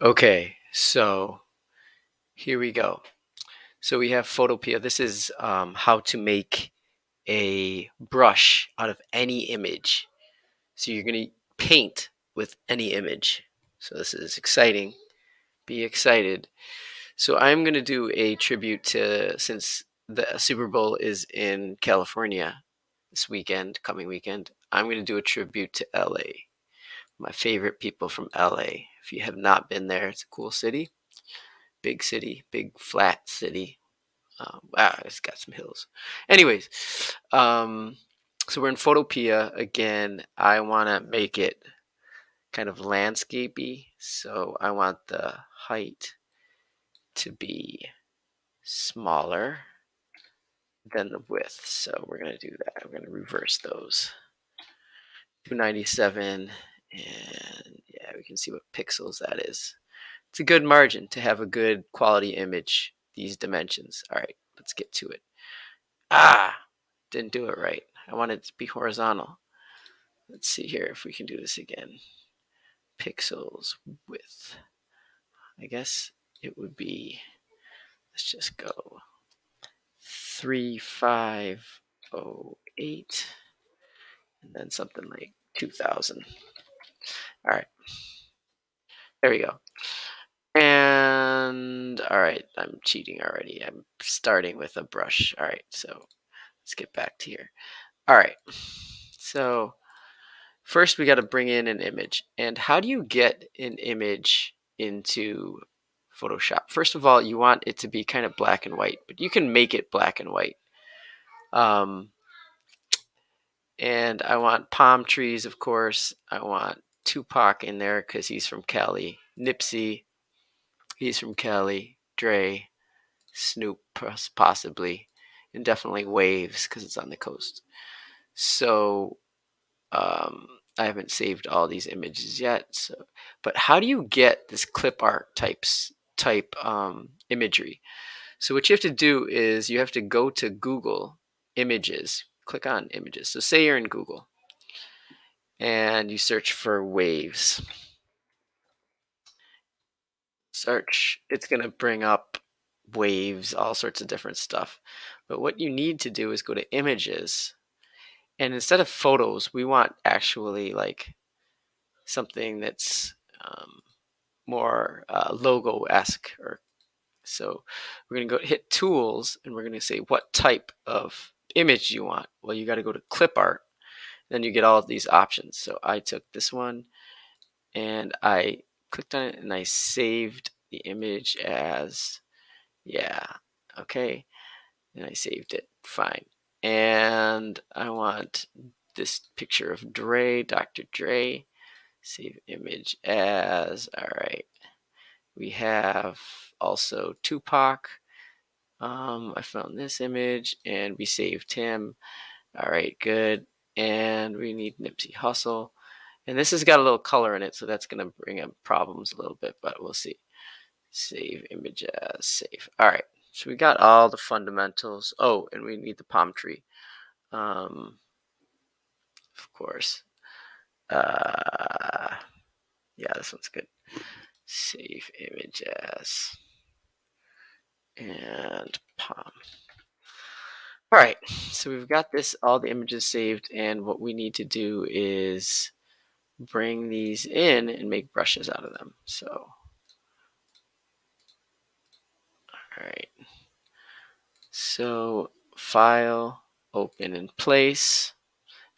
Okay, so here we go. So we have Photopea. This is how to make a brush out of any image. So you're going to paint with any image. So this is exciting. Be excited. So I'm going to do a tribute to, since the Super Bowl is in California this weekend, coming weekend, I'm going to do a tribute to LA. My favorite people from LA. If you have not been there, it's a cool city, big flat city. Wow, it's got some hills. Anyways, um, so we're in Photopea again. I want to make it kind of landscapey, so I want the height to be smaller than the width. So we're going to do that. We're going to reverse those. 297, and yeah, we can see what pixels that is. It's a good margin to have a good quality image, these dimensions. All right, let's get to it. Ah, didn't do it right. I want it to be horizontal. Let's see here if we can do this again. Pixels width. I guess it would be, let's just go 3508 and then something like 2000. All right, there we go. And all right, I'm cheating already. I'm starting with a brush. All right, so let's get back to here. All right, so first we got to bring in an image. And how do you get an image into Photoshop? First of all, you want it to be kind of black and white, but you can make it black and white. Um, and I want palm trees, of course. I want Tupac in there because he's from Cali. Nipsey, he's from Cali. Dre, Snoop, possibly. And definitely Waves because it's on the coast. So I haven't saved all these images yet. So, but how do you get this clip art type imagery? So what you have to do is you have to go to Google Images, click on Images. So say you're in Google and you search for waves. Search, it's going to bring up waves, all sorts of different stuff. But what you need to do is go to Images, and instead of photos, we want actually like something that's more logo-esque. Or so we're going to go hit Tools, and we're going to say what type of image you want. Well, you got to go to Clip Art, then you get all of these options. So I took this one and I clicked on it and I saved the image as, yeah, okay, and I saved it. Fine. And I want this picture of Dr. Dre. Save image as, all right. We have also Tupac. I found this image and we saved him. All right, good. And we need Nipsey Hussle. And this has got a little color in it, so that's going to bring up problems a little bit, but we'll see. Save image as, save. All right, so we got all the fundamentals. Oh, and we need the palm tree. Of course. Yeah, this one's good. Save image as, and palm. All right, so we've got this, all the images saved, and what we need to do is bring these in and make brushes out of them. So, all right. So, File, Open in Place.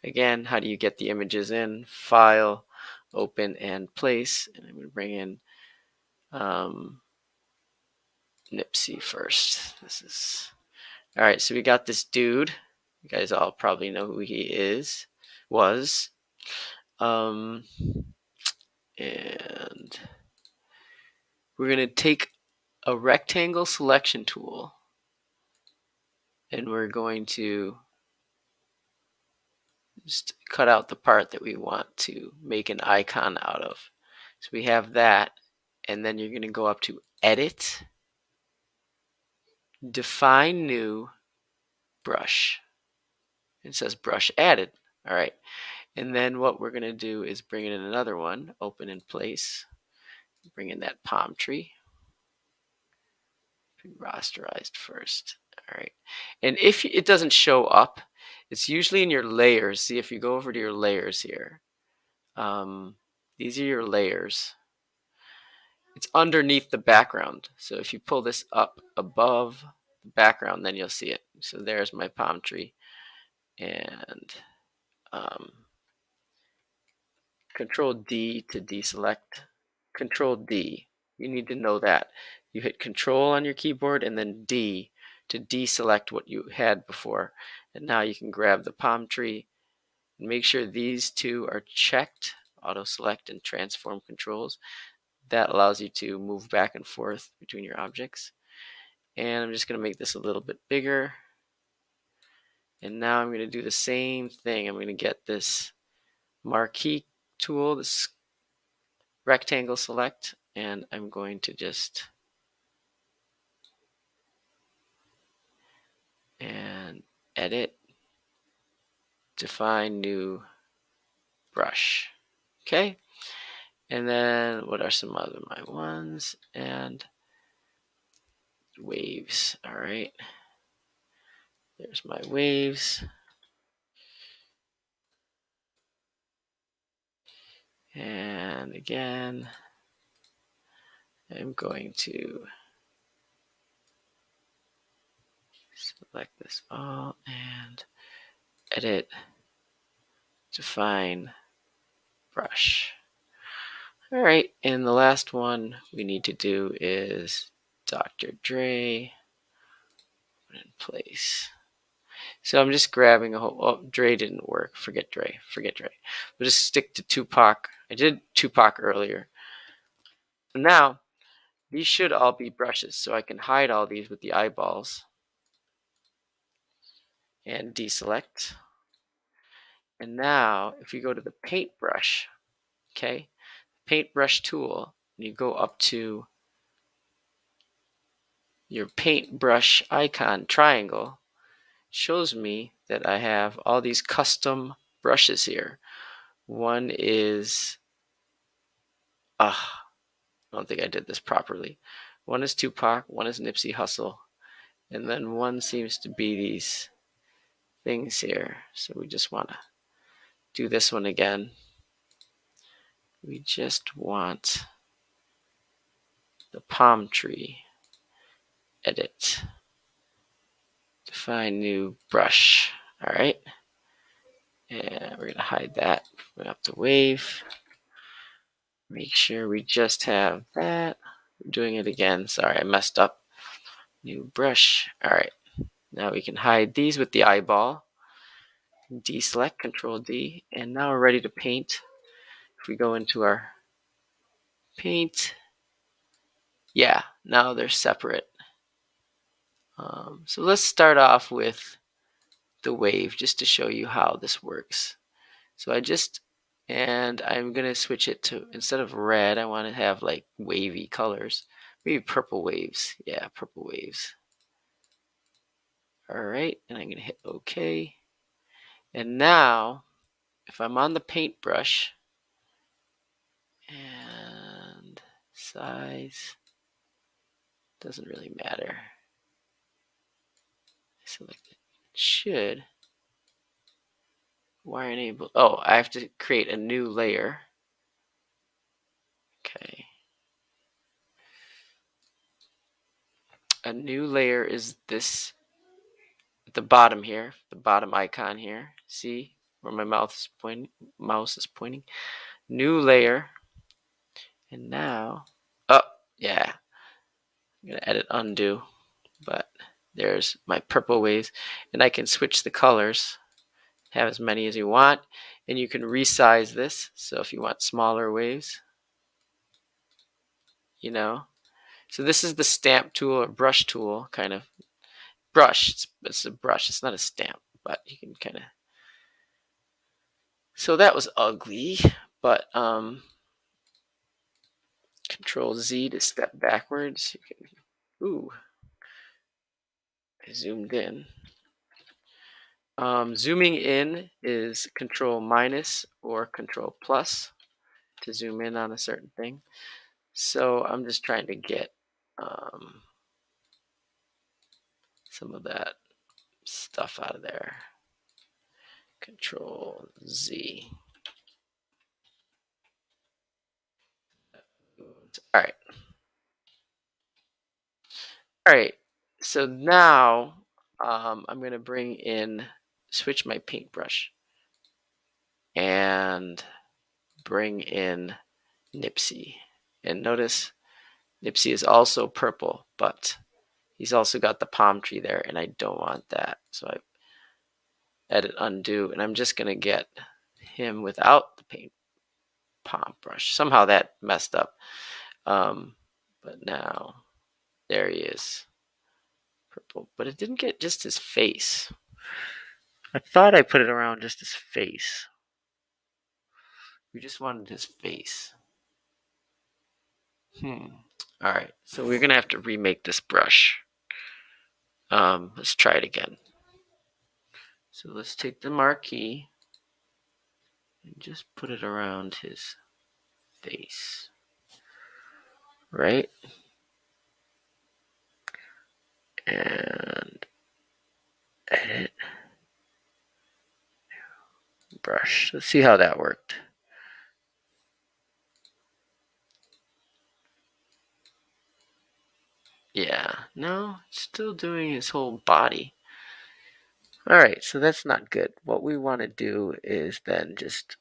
Again, how do you get the images in? File, Open and Place. And I'm going to bring in Nipsey first. This is all right. So we got this dude. You guys all probably know who he was. And we're going to take a rectangle selection tool and we're going to just cut out the part that we want to make an icon out of. So we have that, and then you're going to go up to Edit, Define New, Brush. It says Brush Added. All right. And then what we're going to do is bring in another one, Open in Place, Bring in that palm tree. Rasterized first. All right. And if it doesn't show up, it's usually in your layers. See, if you go over to your layers here, these are your layers. It's underneath the background. So if you pull this up above the background, then you'll see it. So there's my palm tree. And Control D to deselect. Control D. You need to know that. You hit Control on your keyboard and then D to deselect what you had before. And now you can grab the palm tree and make sure these two are checked, auto select and transform controls. That allows you to move back and forth between your objects. And I'm just going to make this a little bit bigger. And now I'm going to do the same thing. I'm going to get this marquee tool, this rectangle select, and I'm going to just and edit, define new brush. Okay, and then what are some other my ones? And waves. All right, there's my waves. And again, I'm going to select this all and edit, define brush. All right, and the last one we need to do is Dr. Dre, put in place. So I'm just grabbing a whole, oh, Dre didn't work, forget Dre. We'll just stick to Tupac. I did Tupac earlier. Now, these should all be brushes, so I can hide all these with the eyeballs and deselect. And now, if you go to the paintbrush, okay, paintbrush tool, and you go up to your paintbrush icon triangle, shows me that I have all these custom brushes here. One is, I don't think I did this properly. One is Tupac, one is Nipsey Hussle, and then one seems to be these things here. So we just want to do this one again. We just want the palm tree. Edit. Define new brush. All right. And we're going to hide that. Bring up the wave. Make sure we just have that. I'm doing it again. Sorry, I messed up. New brush. All right. Now we can hide these with the eyeball. Deselect, Control D, and now we're ready to paint. If we go into our paint, yeah, now they're separate. So let's start off with the wave just to show you how this works. So I'm gonna switch it to, instead of red, I want to have like wavy colors, maybe purple waves. Yeah, purple waves. All right, and I'm gonna hit OK. And now, if I'm on the paintbrush and size, doesn't really matter. Select it. Should. Wire enable. Oh, I have to create a new layer. Okay. A new layer is this at the bottom here, the bottom icon here. See where my mouse is pointing. New layer. And now, oh yeah, I'm gonna edit undo, but there's my purple waves, and I can switch the colors, have as many as you want, and you can resize this. So if you want smaller waves, you know. So this is the stamp tool or brush tool, kind of brush. It's a brush. It's not a stamp, but you can kind of. So that was ugly, but Control Z to step backwards. You can, ooh, I zoomed in. Zooming in is Control minus or Control plus to zoom in on a certain thing. So I'm just trying to get some of that stuff out of there. Control Z. All right. All right. So now I'm going to switch my paintbrush and bring in Nipsey. And notice Nipsey is also purple, but he's also got the palm tree there, and I don't want that. So I edit undo, and I'm just going to get him without the paint palm brush. Somehow that messed up. But now, there he is. Purple. But it didn't get just his face. I thought I put it around just his face. We just wanted his face. Alright, so we're going to have to remake this brush. Let's try it again. So let's take the marquee and just put it around his face. Right? And edit. Brush. Let's see how that worked. Yeah, no, still doing his whole body. All right, so that's not good. What we want to do is then just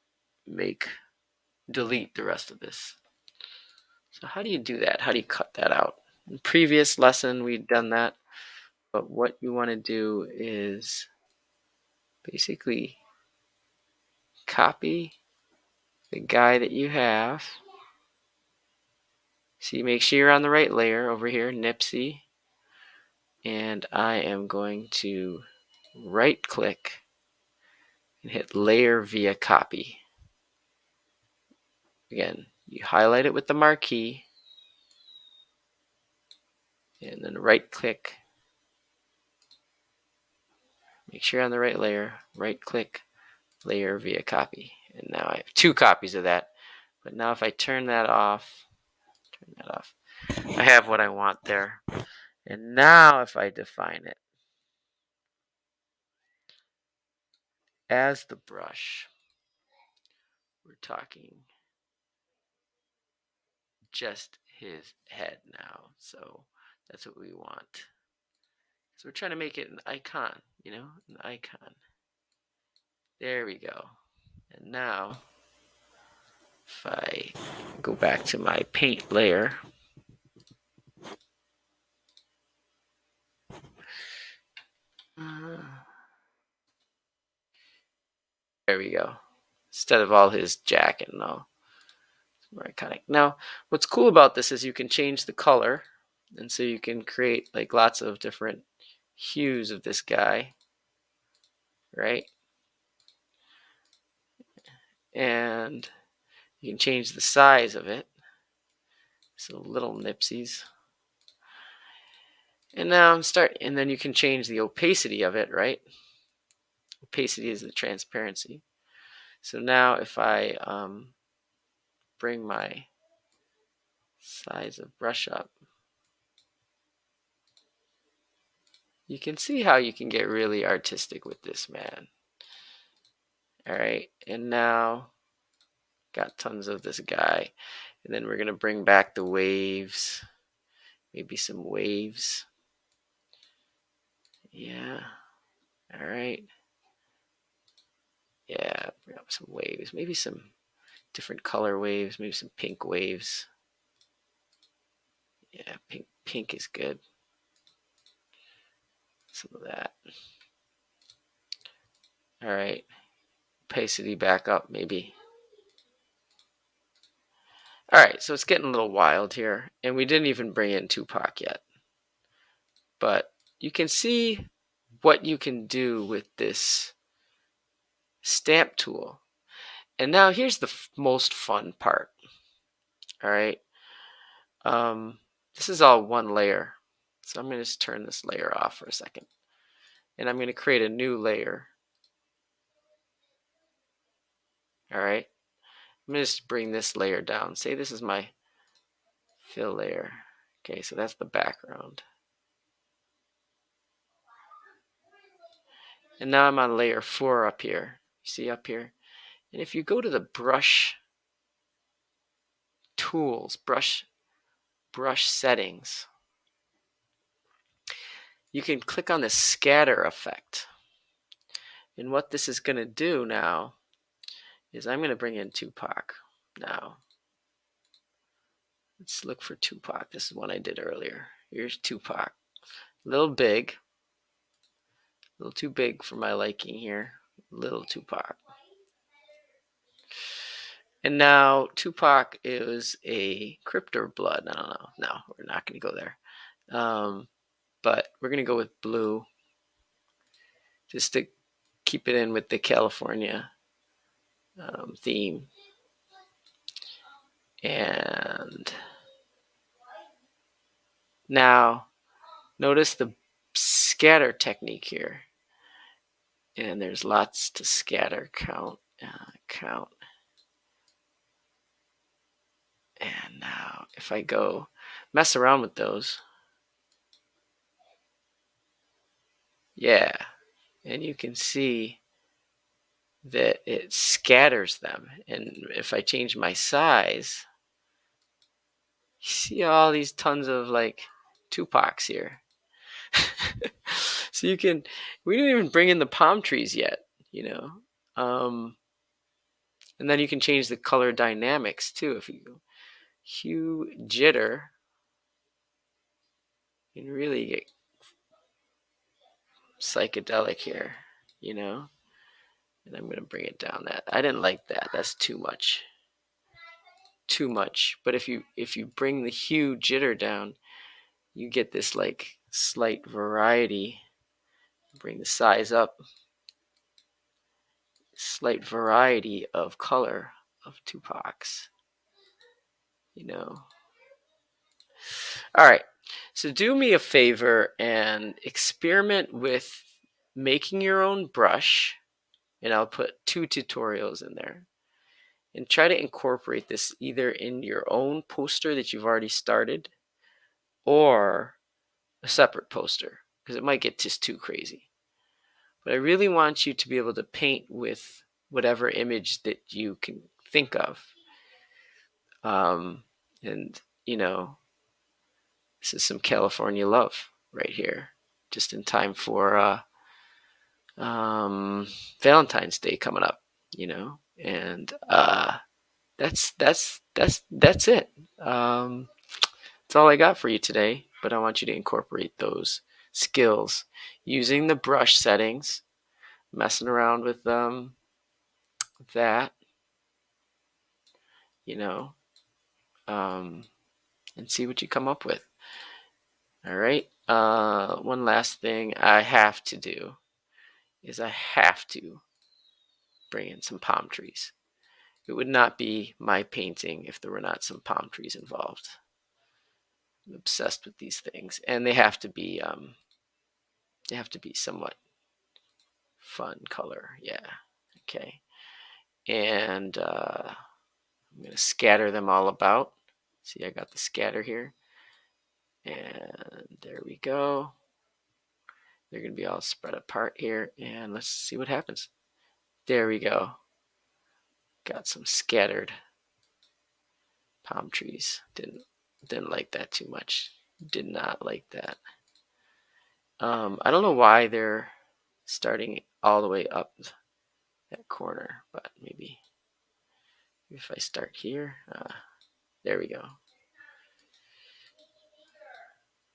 delete the rest of this. So how do you do that? How do you cut that out? In previous lesson, we'd done that. But what you want to do is basically copy the guy that you have. See, make sure you're on the right layer over here, Nipsey. And I am going to right click and hit layer via copy. Again, you highlight it with the marquee and then right click. Make sure you're on the right layer, right click, layer via copy. And now I have 2 copies of that. But now if I turn that off, I have what I want there. And now if I define it as the brush, we're talking just his head now. So that's what we want. So we're trying to make it an icon, an icon. There we go. And now if I go back to my paint layer, there we go. Instead of all his jacket and all. It's more iconic. Now, what's cool about this is you can change the color. And so you can create like lots of different hues of this guy. Right? And you can change the size of it. So little nipsies. And now and then you can change the opacity of it, right? Opacity is the transparency. So now if I bring my size of brush up, you can see how you can get really artistic with this, man. All right, and now got tons of this guy. And then we're going to bring back the waves. Maybe some waves. Yeah. All right. Yeah, bring up some waves. Maybe some different color waves. Maybe some pink waves. Yeah, pink is good. Some of that. All right. Opacity back up, maybe. All right, so it's getting a little wild here. And we didn't even bring in Tupac yet. But you can see what you can do with this stamp tool. And now here's the most fun part. All right. This is all one layer. So I'm going to just turn this layer off for a second. And I'm going to create a new layer. All right. I'm going to just bring this layer down. Say this is my fill layer. Okay, so that's the background. And now I'm on layer 4 up here. You see up here? And if you go to the brush tools, brush settings, you can click on the scatter effect. And what this is going to do now is I'm going to bring in Tupac now. Let's look for Tupac. This is one I did earlier. Here's Tupac. A little big. A little too big for my liking here. Little Tupac. And now Tupac is a Crypto Blood. I don't know. No, we're not going to go there. But we're going to go with blue just to keep it in with the California theme. And now notice the scatter technique here. And there's lots to scatter, count. And now if I go mess around with those, yeah, and you can see that it scatters them. And if I change my size, you see all these tons of like Tupacs here. So you can, we didn't even bring in the palm trees yet, you know. And then you can change the color dynamics too. If you go hue jitter, you can really get psychedelic here, you know. And I'm gonna bring it down. That I didn't like that. That's too much. Too much. But if you bring the hue jitter down, you get this like slight variety. Bring the size up. Slight variety of color of Tupacs. You know. All right. So do me a favor and experiment with making your own brush. And I'll put 2 tutorials in there. And try to incorporate this either in your own poster that you've already started or a separate poster, because it might get just too crazy. But I really want you to be able to paint with whatever image that you can think of. And, you know, this is some California love right here, just in time for Valentine's Day coming up, you know, and that's it. That's all I got for you today, but I want you to incorporate those skills using the brush settings, messing around with that, you know, and see what you come up with. All right. One last thing I have to do is I have to bring in some palm trees. It would not be my painting if there were not some palm trees involved. I'm obsessed with these things, and they have to be somewhat fun color. Yeah. Okay. And I'm going to scatter them all about. See, I got the scatter here. And there we go. They're going to be all spread apart here. And let's see what happens. There we go. Got some scattered palm trees. Didn't like that too much. Did not like that. I don't know why they're starting all the way up that corner, but maybe if I start here, there we go.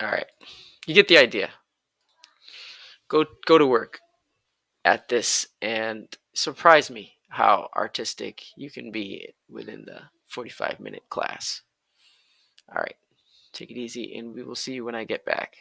All right, you get the idea. Go to work at this and surprise me how artistic you can be within the 45-minute class. All right, take it easy, and we will see you when I get back.